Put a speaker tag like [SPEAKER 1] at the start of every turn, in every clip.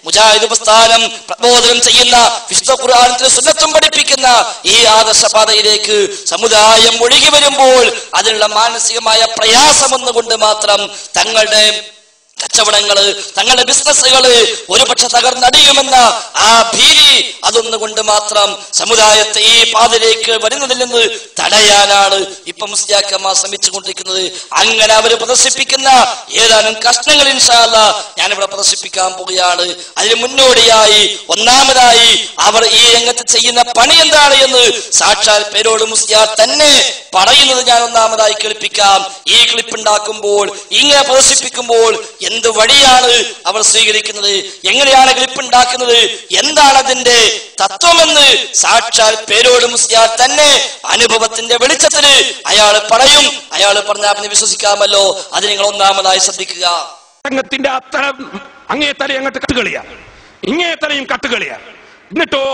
[SPEAKER 1] മുജാഹിദ് പ്രസ്ഥാനം പ്രബോധനം ചെയ്യുന്ന വിശുദ്ധ ഖുർആനിലെ സുന്നത്തും പഠിപ്പിക്കുന്ന ഈ ആദർശപാതയിലേക്ക് സമുദായം ഒഴുകി വരുമ്പോൾ അതിനുള്ള മാനസികമായ പ്രയാസം ഒന്നുകൊണ്ട് മാത്രം തങ്ങളുടെ കച്ചവടങ്ങള്, തങ്ങളുടെ ബിസിനസ്സുകള് ഒരുപക്ഷെ തകർന്നടിയുമെന്ന ആ ഭീതി അതൊന്നുകൊണ്ട് മാത്രം സമുദായത്തെ ഈ പാതയിലേക്ക് വരുന്നതിൽ നിന്ന് തടയാനാണ് ഇപ്പൊ മുസ്ലിയാക്കന്മാർ ശ്രമിച്ചുകൊണ്ടിരിക്കുന്നത്. അങ്ങനെ അവർ പ്രദർശിപ്പിക്കുന്ന ഏതാനും കഷ്ണങ്ങൾ ഇൻഷാ അല്ലാഹ് ഞാനിവിടെ പ്രദർശിപ്പിക്കാൻ പോവുകയാണ്. അതിന് മുന്നോടിയായി ഒന്നാമതായി അവർ ഈ രംഗത്ത് ചെയ്യുന്ന പണി എന്താണ് എന്ന് സാക്ഷാൽ പേരോട് മുസ്ലിയാർ തന്നെ പറയുന്നത് ഞാൻ ഒന്നാമതായി കേൾപ്പിക്കാം. ഈ ക്ലിപ്പ് ഉണ്ടാക്കുമ്പോൾ, ഇങ്ങനെ പ്രദർശിപ്പിക്കുമ്പോൾ എന്ത് വഴിയാണ് അവർ സ്വീകരിക്കുന്നത്, എങ്ങനെയാണ് ക്ലിപ്പ് ഉണ്ടാക്കുന്നത്, എന്താണ് അതിന്റെ തത്വമെന്ന് സാക്ഷാൽ പേരോട് മുസ്ലിയാർ തന്നെ അനുഭവത്തിന്റെ വെളിച്ചത്തിന് അയാൾ പറയും. അയാൾ പറഞ്ഞാൽ പിന്നെ വിശ്വസിക്കാമല്ലോ. അത് നിങ്ങൾ ഒന്നാമതായി ശ്രദ്ധിക്കുക.
[SPEAKER 2] സംഘത്തിന്റെ അത്ര അങ്ങേത്തല അങ്ങോട്ട് കട്ടുകളിയാ, ഇങ്ങേത്തലയും കട്ടുകളിയാ. എന്നിട്ടോ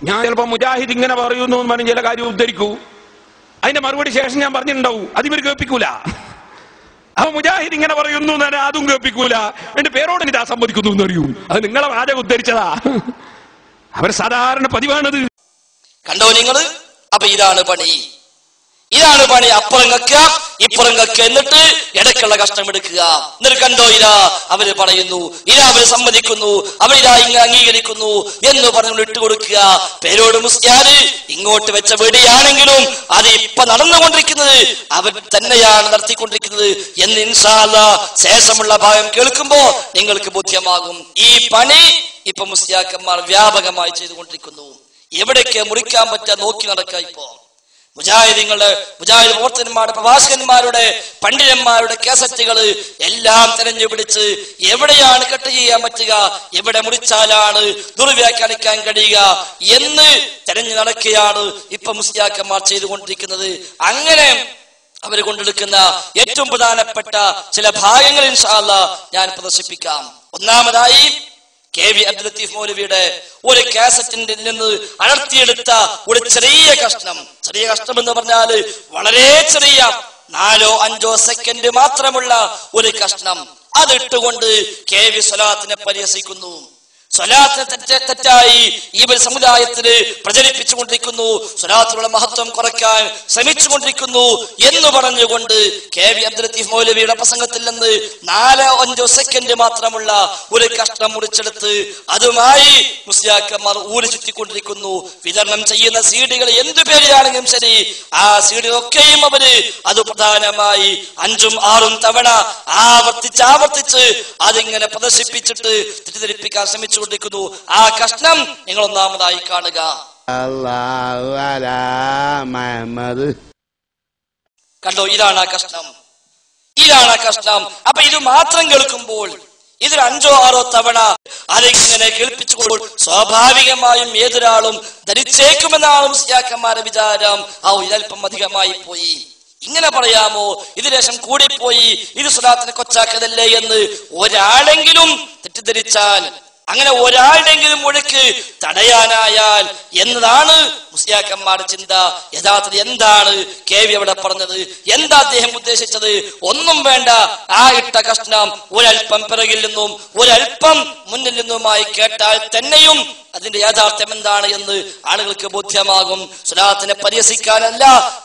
[SPEAKER 2] ഞാൻ ചിലപ്പോ മുജാഹിദ് ഇങ്ങനെ പറയുന്നു എന്ന് പറഞ്ഞ് ചില കാര്യം ഉദ്ധരിക്കൂ, അതിന്റെ മറുപടി ശേഷം ഞാൻ പറഞ്ഞിട്ടുണ്ടാവും, അതിവർ കേൾപ്പിക്കൂല. അപ്പൊ മുജാഹിദ് ഇങ്ങനെ പറയുന്നു എന്ന് അതും കേൾപ്പിക്കൂല. എന്റെ പേരോട് ഇതാ സമ്മതിക്കുന്നു എന്ന് അറിയൂ, അത് നിങ്ങളെ വാചകം ഉദ്ധരിച്ചതാ. അവർ സാധാരണ പതിവാണത്.
[SPEAKER 1] കണ്ടോ നിങ്ങള്? അപ്പൊ ഇതാണ് പണി, ഇതാണ് പണി. അപ്പുറം കക്കുക, ഇപ്പുറം കക്കുക, എന്നിട്ട് ഇടയ്ക്കുള്ള കഷ്ടം എടുക്കുക. എന്നിട്ട് കണ്ടോ ഇതാ അവര് പറയുന്നു, ഇതാ അവര് സമ്മതിക്കുന്നു, അവരിതാ ഇങ്ങനെ അംഗീകരിക്കുന്നു എന്ന് പറഞ്ഞു ഇട്ടുകൊടുക്കുക. പേരോട് മുസ്ലിയാര് ഇങ്ങോട്ട് വെച്ച വെടിയാണെങ്കിലും അത് ഇപ്പൊ നടന്നുകൊണ്ടിരിക്കുന്നത് അവർ തന്നെയാണ് നടത്തിക്കൊണ്ടിരിക്കുന്നത് എന്ന് ഇൻഷാ അല്ലാഹ് ശേഷമുള്ള ഭാഗം കേൾക്കുമ്പോ നിങ്ങൾക്ക് ബോധ്യമാകും. ഈ പണി ഇപ്പൊ മുസ്ലിയാക്കന്മാർ വ്യാപകമായി ചെയ്തുകൊണ്ടിരിക്കുന്നു. എവിടേക്ക് മുറിക്കാൻ പറ്റാ നോക്കി നടക്കുക. ഇപ്പോ മുജാഹിദ് പ്രവർത്തകന്മാരുടെ, പ്രഭാഷകന്മാരുടെ, പണ്ഡിതന്മാരുടെ കേസറ്റുകൾ എല്ലാം തെരഞ്ഞുപിടിച്ച് എവിടെയാണ് കട്ട് ചെയ്യാൻ പറ്റുക, എവിടെ മുറിച്ചാലാണ് ദുർവ്യാഖ്യാനിക്കാൻ കഴിയുക എന്ന് തെരഞ്ഞു നടക്കുകയാണ് ഇപ്പൊ മുസ്ലിയാക്കന്മാർ ചെയ്തുകൊണ്ടിരിക്കുന്നത്. അങ്ങനെ അവർ കൊണ്ടെടുക്കുന്ന ഏറ്റവും പ്രധാനപ്പെട്ട ചില ഭാഗങ്ങൾ ഇൻഷാ അല്ലാഹ് ഞാൻ പ്രദർശിപ്പിക്കാം. ഒന്നാമതായി കെ.വി. അബ്ദുൽ ലത്തീഫ് മൗലവിയുടെ ഒരു കാസറ്റിന്റെ നിന്ന് അടർത്തിയെടുത്ത ഒരു ചെറിയ കഷ്ണം എന്ന് പറഞ്ഞാൽ വളരെ ചെറിയ 4-5 സെക്കൻഡ് മാത്രമുള്ള ഒരു കഷ്ണം. അതിട്ടുകൊണ്ട് കെ.വി. സ്വലാത്തിനെ പരിഹസിക്കുന്നു. സ്വലാത്തിനെ തെറ്റായി ഇവർ സമുദായത്തിന് പ്രചരിപ്പിച്ചുകൊണ്ടിരിക്കുന്നു, സ്വലാത്തിനുള്ള മഹത്വം കുറയ്ക്കാൻ ശ്രമിച്ചുകൊണ്ടിരിക്കുന്നു എന്ന് പറഞ്ഞുകൊണ്ട് കെ.വി. അബ്ദുൽ ലത്തീഫ് മൗലവിയുടെ പ്രസംഗത്തിൽ നിന്ന് 4-5 സെക്കൻഡ് മാത്രമുള്ള ഒരു കഷ്ണം മുറിച്ചെടുത്ത് അതുമായി മുസ്ലിയാക്കന്മാർ ഊരി ചുറ്റിക്കൊണ്ടിരിക്കുന്നു. വിതരണം ചെയ്യുന്ന സീഡികൾ എന്തു പേരിലാണെങ്കിലും ശരി, ആ സീഡികളൊക്കെയും അവര് അത് പ്രധാനമായി 5-6 തവണ ആവർത്തിച്ച് അതിങ്ങനെ പ്രദർശിപ്പിച്ചിട്ട് തെറ്റിദ്ധരിപ്പിക്കാൻ ശ്രമിച്ചു. ആ കഷ്ണം നിങ്ങൾ ഒന്നാമതായി കാണുക. കണ്ടോ, ഇതാണ് ആ കഷ്ണം, ഇതാണ് ആ കഷ്ണം. അപ്പൊ ഇത് മാത്രം കേൾക്കുമ്പോൾ, ഇത് 5-6 തവണ അതിങ്ങനെ കേൾപ്പിച്ചുകൊള്ളുമ്പോൾ സ്വാഭാവികമായും ഏതൊരാളും ധരിച്ചേക്കുമെന്നാണ് മുസ്ലിയാക്കന്മാരുടെ വിചാരം. ഇതൽപ്പം അധികമായി പോയി, ഇങ്ങനെ പറയാമോ, ഇത് ലേശം കൂടിപ്പോയി, ഇത് സ്വലാത്തിനെ കൊച്ചാക്കതല്ലേ എന്ന് ഒരാളെങ്കിലും തെറ്റിദ്ധരിച്ചാൽ, അങ്ങനെ ഒരാളുടെങ്കിലും ഒഴുക്ക് തടയാനായാൽ എന്നതാണ് മുസ്ലിയാക്കന്മാരുടെ ചിന്ത. യഥാർത്ഥത്തിൽ എന്താണ് കെ.വി. അവിടെ പറഞ്ഞത്, എന്താ അദ്ദേഹം ഉദ്ദേശിച്ചത്? ഒന്നും വേണ്ട, ആ ഇട്ട കഷ്ണം ഒരൽപ്പം പിറകിൽ നിന്നും ഒരൽപ്പം മുന്നിൽ നിന്നുമായി കേട്ടാൽ തന്നെയും അതിന്റെ യാഥാർത്ഥ്യം എന്താണ് എന്ന് ആളുകൾക്ക് ബോധ്യമാകും. സ്വലാത്തിനെ പരിഹസിക്കാനല്ല,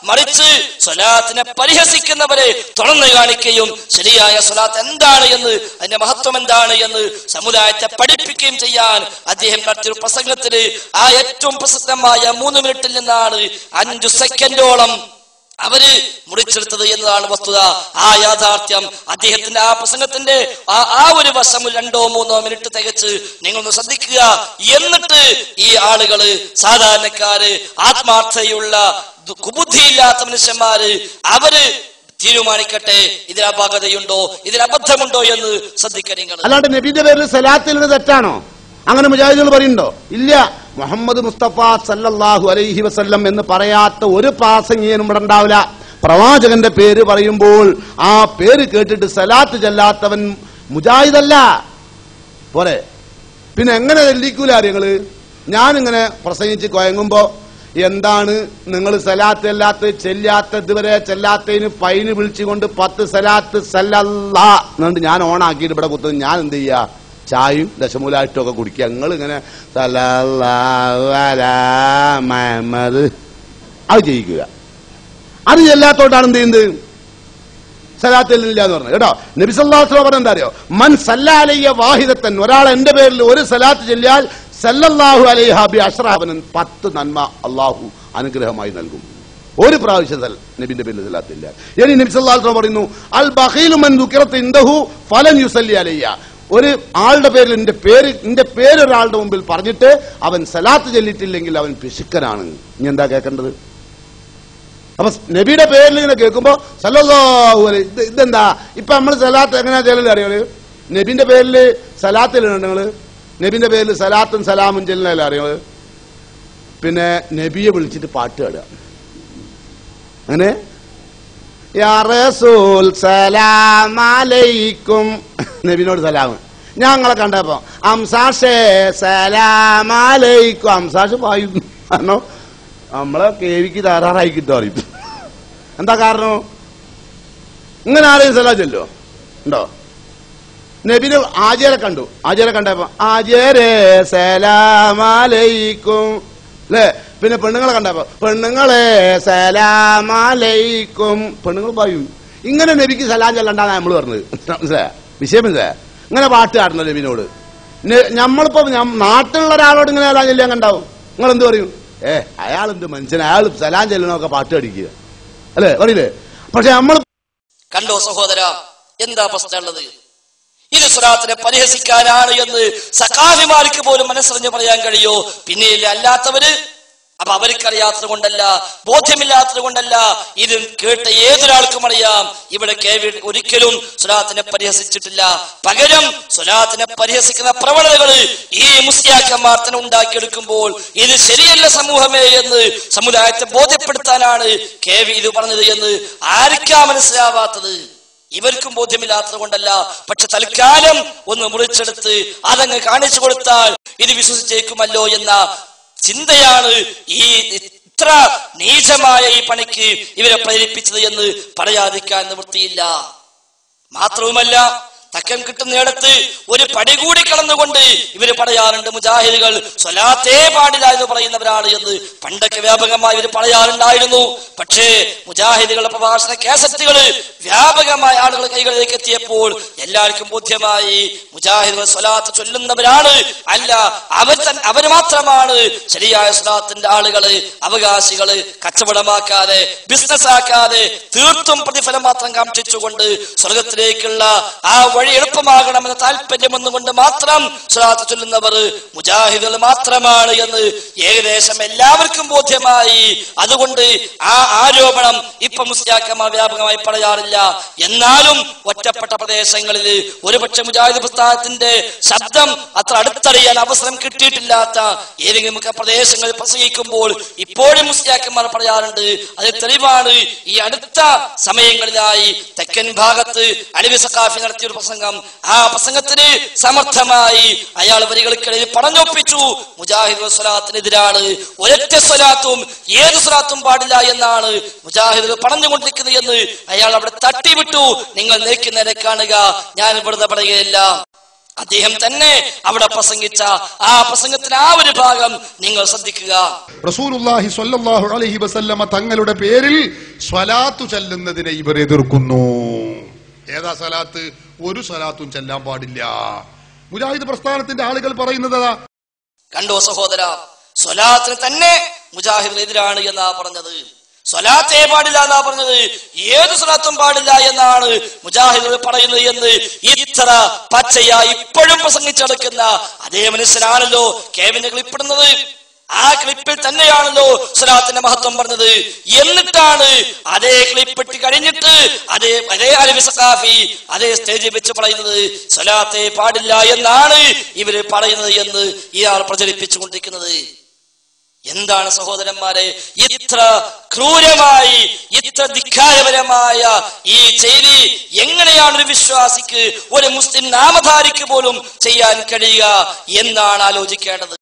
[SPEAKER 1] മറിച്ച് സ്വലാത്തിനെ പരിഹസിക്കുന്നവരെ തുറന്നു കാണിക്കുകയും ശരിയായ സ്വലാത്ത് എന്താണ് എന്ന്, അതിന്റെ മഹത്വം എന്താണ് എന്ന് സമുദായത്തെ പഠിപ്പിക്കുകയും ചെയ്യാൻ അദ്ദേഹം നടത്തിയ പ്രസംഗത്തിന് ആ ഏറ്റവും പ്രസിദ്ധമായ 3 മിനിറ്റിൽ നിന്നാണ് 5 സെക്കൻഡോളം അവര് മുറിച്ചെടുത്തത് എന്നതാണ് വസ്തുത. ആ യാഥാർത്ഥ്യം അദ്ദേഹത്തിന്റെ ആ പ്രസംഗത്തിന്റെ ആ ഒരു വശം 2-3 മിനിറ്റ് തികച്ച് നിങ്ങളൊന്ന് ശ്രദ്ധിക്കുക. എന്നിട്ട് ഈ ആളുകള്, സാധാരണക്കാര്, ആത്മാർത്ഥതയുള്ള കുബുദ്ധിയില്ലാത്ത മനുഷ്യന്മാര്, അവര് തീരുമാനിക്കട്ടെ ഇതിൽ അപാകതയുണ്ടോ, ഇതിൽ അബദ്ധമുണ്ടോ എന്ന് ശ്രദ്ധിക്കുക നിങ്ങൾ.
[SPEAKER 3] അല്ലാണ്ട് നബിയുടെ പേരിൽ സലാത്തിൽ തെറ്റാണോ? അങ്ങനെ മുജാഹിദുകൾ പറയുന്നുണ്ടോ? ഇല്ല. മുഹമ്മദ് മുസ്തഫ സല്ലല്ലാഹു അലൈഹി വസല്ലം എന്ന് പറയാത്ത ഒരു പ്രാസംഗികനും ഇവിടെ ഉണ്ടാവില്ല. പ്രവാചകന്റെ പേര് പറയുമ്പോൾ ആ പേര് കേട്ടിട്ട് സലാത്ത് ചെല്ലാത്തവൻ മുജാഹിദല്ല. പോരെ, പിന്നെ എങ്ങനെ ചെല്ലിക്കൂല നിങ്ങള്? ഞാനിങ്ങനെ പ്രസംഗിച്ച് കൊയങ്ങുമ്പോ എന്താണ് നിങ്ങൾ സലാത്ത് അല്ലാത്ത ചെല്ലാത്ത, ഇതുവരെ ചെല്ലാത്തതിന് ഫൈന് വിളിച്ചുകൊണ്ട് 10 സലാത്ത് സല്ലല്ലാ എന്നുകൊണ്ട് ഞാൻ ഓണാക്കിയിട്ട് ഇവിടെ കുത്തുന്നത്. ഞാൻ എന്ത് ചെയ്യാ? ചായയും ദശമൂലായിട്ടും ഒക്കെ കുടിക്കുക. നിങ്ങൾ ഇങ്ങനെ സല്ലല്ലാഹു അലാ മുഹമ്മദ് അത് ചെയ്യിക്കുക. അത് എല്ലാത്തോട്ടാണ് എന്ത് ചെയ്യുന്നത്? സലാത്തില്ല എന്ന് പറഞ്ഞു കേട്ടോ. നബി സല്ലല്ലാഹു അലൈഹി വസല്ലം പറഞ്ഞ എന്താ അറിയോ? മൻ സല്ലാ അലയ്യ വാഹിദത്തൻ, ഒരാൾ എന്റെ പേരിൽ ഒരു സലാത്ത് ചൊല്ലിയാൽ സല്ലല്ലാഹു അലൈഹി ബി അശ്റഹബൻ, 10 നന്മ അള്ളാഹു അനുഗ്രഹമായി നൽകും. ഒരു പ്രാവശ്യം നബിന്റെ പേരിൽ സലാത്തില്ല. ഇനി നബി സല്ലല്ലാഹു അലൈഹി വസല്ലം പറയുന്നു, അൽ ബഖീലു മൻ ദുകിറത ഇൻദഹു ഫലൻ യുസല്ലി അലയ്യ, ഒരു ആളുടെ പേരിൽ എന്റെ പേര് ഒരാളുടെ മുമ്പിൽ പറഞ്ഞിട്ട് അവൻ സലാത്ത് ചൊല്ലിയിട്ടില്ലെങ്കിൽ അവൻ പിശുക്കനാണ്. ഇനി എന്താ കേൾക്കേണ്ടത്? അപ്പൊ നബിയുടെ പേരിൽ ഇങ്ങനെ കേൾക്കുമ്പോ സല്ലല്ലാഹു അലൈഹി, ഇതെന്താ ഇപ്പൊ നമ്മൾ സലാത്ത് എങ്ങനെയാ ചെല്ലല് അറിയാല്? നബിന്റെ പേരിൽ സലാത്തിലുണ്ട് നിങ്ങള്, നബിന്റെ പേരിൽ സലാത്തും സലാമും ചെല്ലല്ലേ അറിയാല്? പിന്നെ നബിയെ വിളിച്ചിട്ട് പാട്ട് പാടുക. അങ്ങനെ യാ റസൂൽ സലാം അലൈക്കും, നബിനോട് സലാം. ഞങ്ങളെ കണ്ടപ്പോ അംസാഷേ സലാം അലൈക്കും, അംസാഷ് പായുന്നു. കാരണം നമ്മളെ കേവിക്ക് ധാരാളമായി കിട്ടും അറിയും. എന്താ കാരണം? ഇങ്ങനെ ആരെയും സലാം ചെല്ലോ ഉണ്ടോ? നബിന് ആചാരെ കണ്ടു, ആചാരെ കണ്ടപ്പോ ആചാരേ സലാം അലൈക്കും അല്ലേ? പിന്നെ പെണ്ണുങ്ങളെ കണ്ടപ്പോ പെണ്ണുങ്ങളെ സലാം അലൈക്കും, പെണ്ണുങ്ങൾ പറയും. ഇങ്ങനെ നബിക്ക് സലാം ചെല്ലണ്ടാന്ന് നമ്മൾ പറഞ്ഞത്. മനസ്സിലായ വിഷയം? മനസ്സിലായ? ഇങ്ങനെ പാട്ട് പാടണം നബിനോട്. നമ്മളിപ്പോ നാട്ടിലുള്ള ഒരാളോട് ഇങ്ങനെ സലാം ചെല്ലാൻ കണ്ടാവും, നിങ്ങൾ എന്ത് പറയും? അയാളെന്ത് മനുഷ്യൻ, അയാൾ സലാം ചെല്ലണമൊക്കെ പാട്ട് അടിക്കുക അല്ലേ, പറയില്ലേ? പക്ഷെ നമ്മൾ
[SPEAKER 1] കണ്ടോ സഹോദര, എന്താ പ്രശ്നം ഉള്ളത്? ഇത് സ്വലാത്തിനെ പരിഹസിക്കാനാണ് എന്ന് സഖാഫിമാർക്ക് പോലും മനസ്സറിഞ്ഞ് പറയാൻ കഴിയോ? പിന്നെയില്ല അല്ലാത്തവര്. അപ്പൊ അവർക്കറിയാത്തത് കൊണ്ടല്ല, ബോധ്യമില്ലാത്തത് കൊണ്ടല്ല, ഇത് കേട്ട ഏതൊരാൾക്കും അറിയാം ഇവിടെ ഒരിക്കലും സ്വലാത്തിനെ പരിഹസിച്ചിട്ടില്ല. പകരം സ്വലാത്തിനെ പരിഹസിക്കുന്ന പ്രവണതകൾ ഈ മുസ്ലിയാക്കന്മാർ തന്നെ ഉണ്ടാക്കിയെടുക്കുമ്പോൾ ഇത് ശരിയല്ല സമൂഹമേ എന്ന് സമുദായത്തെ ബോധ്യപ്പെടുത്താനാണ് KV ഇത് പറഞ്ഞത് എന്ന് ആർക്കാ മനസ്സിലാവാത്തത്? ഇവർക്കും ബോധ്യമില്ലാത്തത് കൊണ്ടല്ല. പക്ഷെ തൽക്കാലം ഒന്ന് മുറിച്ചെടുത്ത് അതങ്ങ് കാണിച്ചു കൊടുത്താൽ ഇത് വിശ്വസിച്ചേക്കുമല്ലോ എന്ന ചിന്തയാണ് ഈ ഇത്ര നീചമായ ഈ പണിക്ക് ഇവരെ പ്രേരിപ്പിച്ചത് എന്ന് പറയാതിരിക്കാൻ നിവൃത്തിയില്ല. മാത്രവുമല്ല, തക്കം കിട്ടുന്നിടത്ത് ഒരു പടി കൂടി കടന്നുകൊണ്ട് ഇവര് പറയാറുണ്ട് മുജാഹിദുകൾ സ്വലാത്തേ പാടില്ല എന്ന് പറയുന്നവരാണ് എന്ന്. പണ്ടൊക്കെ വ്യാപകമായി ഇവർ പറയാറുണ്ടായിരുന്നു. പക്ഷേ മുജാഹിദുകളുടെ പ്രഭാഷണ കാസറ്റുകൾ വ്യാപകമായ ആളുകൾ കൈകളിലേക്ക് എത്തിയപ്പോൾ എല്ലാവർക്കും ബോധ്യമായി മുജാഹിദുകൾ സ്വലാത്ത് ചൊല്ലുന്നവരാണ്, അല്ല അവർ മാത്രമാണ് ശരിയായ സ്വലാത്തിന്റെ ആളുകള്, അവകാശികള്. കച്ചവടമാക്കാതെ ബിസിനസ് ആക്കാതെ തീർത്തും പ്രതിഫലം മാത്രം കാക്ഷിച്ചുകൊണ്ട് സ്വർഗത്തിലേക്കുള്ള ആ വഴി എളുപ്പമാകണമെന്ന താല്പര്യം ഒന്നുകൊണ്ട് മാത്രം സ്വലാത്ത് ചൊല്ലുന്നവർ മുജാഹിദുകൾ മാത്രമാണ് എന്ന് ഏകദേശം എല്ലാവർക്കും ബോധ്യമായി. അതുകൊണ്ട് ആ ആരോപണം ഇപ്പൊ മുസ്ലിയാക്കന്മാർ വ്യാപകമായി പറയാറില്ല. എന്നാലും ഒറ്റപ്പെട്ട പ്രദേശങ്ങളിൽ ഒരുപക്ഷെ മുജാഹിദ് പ്രസ്ഥാനത്തിന്റെ ശബ്ദം അത്ര അടുത്തറിയാൻ അവസരം കിട്ടിയിട്ടില്ലാത്ത ഏതെങ്കിലും പ്രദേശങ്ങളിൽ പ്രസംഗിക്കുമ്പോൾ ഇപ്പോഴും മുസ്ലിയാക്കന്മാർ പറയാറുണ്ട്. അത് തെളിവാണ്. ഈ അടുത്ത സമയങ്ങളിലായി തെക്കൻ ഭാഗത്ത് അലവി സഖാഫി നടത്തിയ ഒരു പ്രസംഗം, ആ പ്രസംഗത്തിന് സമർത്ഥമായി അയാൾ വരികൾക്കിടയിൽ പറഞ്ഞൊപ്പിച്ചു മുജാഹിദ് സ്വലാത്തിനെതിരാണ്. ഒരൊറ്റ സ്വലാത്തും ഏത് സ്വലാത്തും പാടില്ല എന്നാണ് മുജാഹിദ് പറഞ്ഞുകൊണ്ടിരിക്കുന്നത് എന്ന് അയാൾ അവിടെ തട്ടിവിട്ടു. നിങ്ങൾ നേർക്ക് നേരെ കാണുക, ഞാൻ വെറുതെ പറയുകയില്ല. അദ്ദേഹം തന്നെ അവിടെ പ്രസംഗിച്ച ആ പ്രസംഗത്തിന് ആ ഒരു ഭാഗം നിങ്ങൾ ശ്രദ്ധിക്കുക.
[SPEAKER 4] റസൂലുള്ളാഹി സ്വല്ലല്ലാഹു അലൈഹി വസല്ലമ തങ്ങളുടെ പേരിൽ സ്വലാത്തു ചൊല്ലുന്നതിനെ ഇവർ എതിർക്കുന്നു. ഏതാ സ്വലാത്ത്? ഒരു സ്വലാത്തും ചെല്ലാൻ പാടില്ല. മുജാഹിദ് പ്രസ്ഥാനത്തിന്റെ ആളുകൾ പറയുന്നത്
[SPEAKER 1] കണ്ടോ സഹോദര, സ്വലാത്തിന് തന്നെ മുജാഹിദിനെതിരാണ് എന്നാ പറഞ്ഞത്. സ്വലാത്തേ പാടില്ല എന്നാ പറഞ്ഞത്. ഏത് സ്വലാത്തും പാടില്ല എന്നാണ് മുജാഹിദുകൾ പറയുന്നത് എന്ന് ഇത്ര പച്ചയായി ഇപ്പോഴും പ്രസംഗിച്ചെടുക്കുന്ന അതേ മനുഷ്യനാണല്ലോ കേവിന്റെ ക്ലിപ്പിടുന്നത്. ആ ക്ലിപ്പിൽ തന്നെയാണല്ലോ സ്വലാത്തിന്റെ മഹത്വം പറഞ്ഞത്. എന്നിട്ടാണ് അതേ ക്ലിപ്പിട്ട് കഴിഞ്ഞിട്ട് അതേ അലവി സഖാഫി അതേ സ്റ്റേജിൽ വെച്ച് പറയുന്നത് സ്വലാത്തെ പാടില്ല എന്നാണ് ഇവര് പറയുന്നത് എന്ന് ഇയാൾ പ്രചരിപ്പിച്ചുകൊണ്ടിരിക്കുന്നത്. എന്താണ് സഹോദരന്മാരെ ഇത്ര ക്രൂരമായി, ഇത്ര ധിക്കാരപരമായ ഈ ചെയ്തി എങ്ങനെയാണ് ഒരു വിശ്വാസിക്ക്, ഒരു മുസ്ലിം നാമധാരിക്ക് പോലും ചെയ്യാൻ കഴിയുക എന്നാണ് ആലോചിക്കേണ്ടത്.